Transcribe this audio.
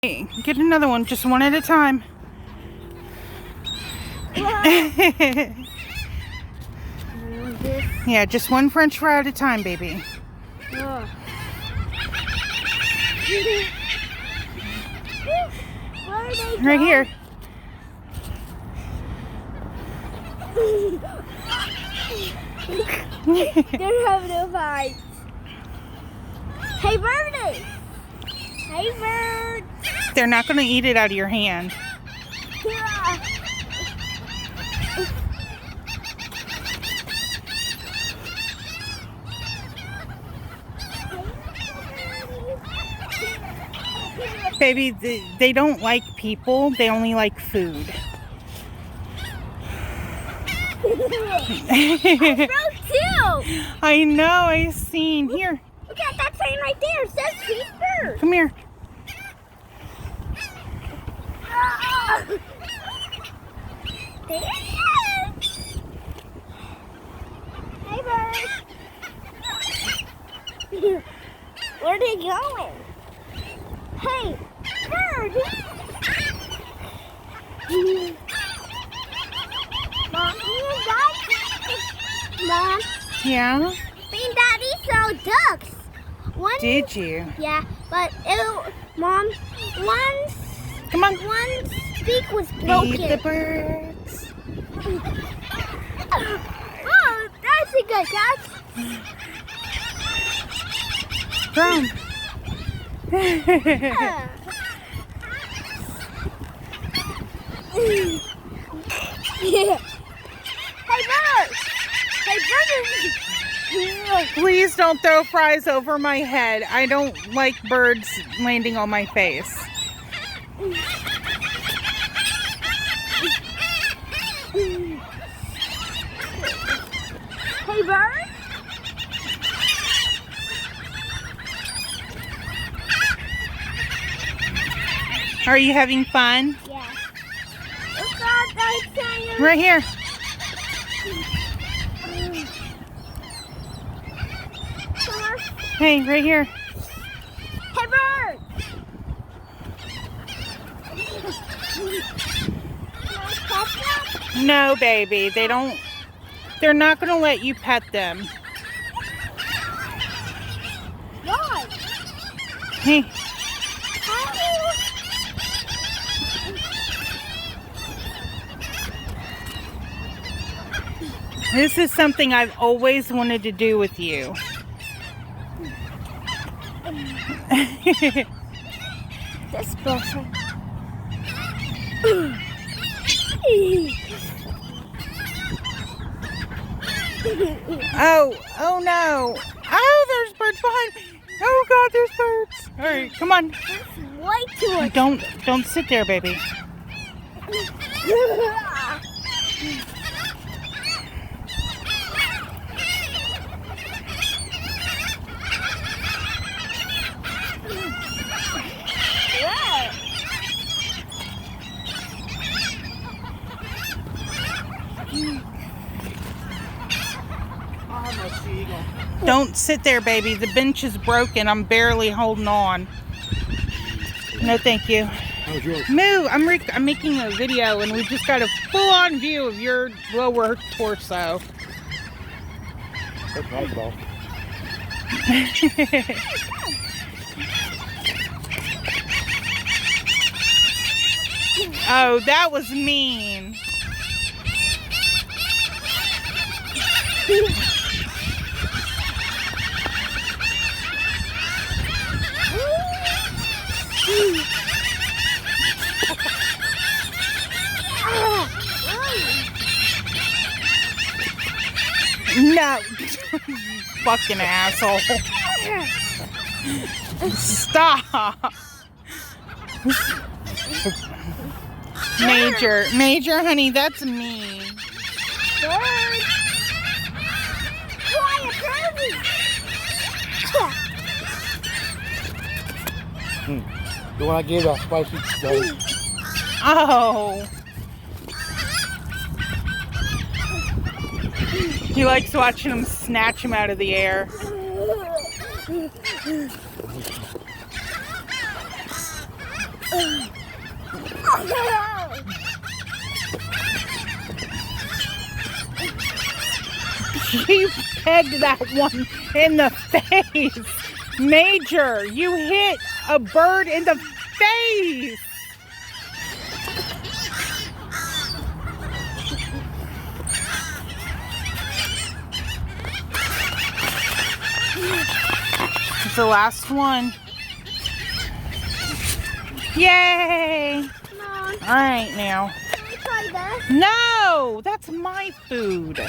Hey, get another one, just one at a time. Yeah, just one French fry at a time, baby. Right here. They're having a fight. Hey, birdie! Hey, bird! They're not going to eat it out of your hand. Baby, they don't like people. They only like food. I broke too! I know, I seen. Here. Look at that sign right there. It says Sweet Bird. Come here. There it is. Hey, bird. Where are they going? Hey, bird. Mom, me and Daddy. Mom. Yeah? Me and Daddy saw ducks. One, Did you? yeah, but Mom, Come on. one beak was broken. Feed the birds. Oh, that's a good catch. Brown. Yeah. Hey, bird! Hey, bird! Please don't throw fries over my head. I don't like birds landing on my face. Hey, bird! Are you having fun? Yeah. Look at that sign. Right here. Hey, right here. Hey, bird! No, baby. They're not going to let you pet them. Why? Hey. This is something I've always wanted to do with you. That's perfect. Oh no. Oh, there's birds behind me. Oh God, there's birds. All right, come on. That's way too much. Don't sit there, baby. Don't sit there, baby. The bench is broken. I'm barely holding on. No, thank you. How's yours? Move. I'm making a video, and we just got a full-on view of your lower torso. That's my fault. Oh, that was mean. No, you fucking asshole. Stop. Major, honey, that's me. Bird. Quiet, birdie. The one I gave that spicy today. Oh. He likes watching him snatch him out of the air. You pegged that one in the face. Major, you hit a bird in the face. It's the last one. Yay! Mom, All right now. can I try this? No, that's my food.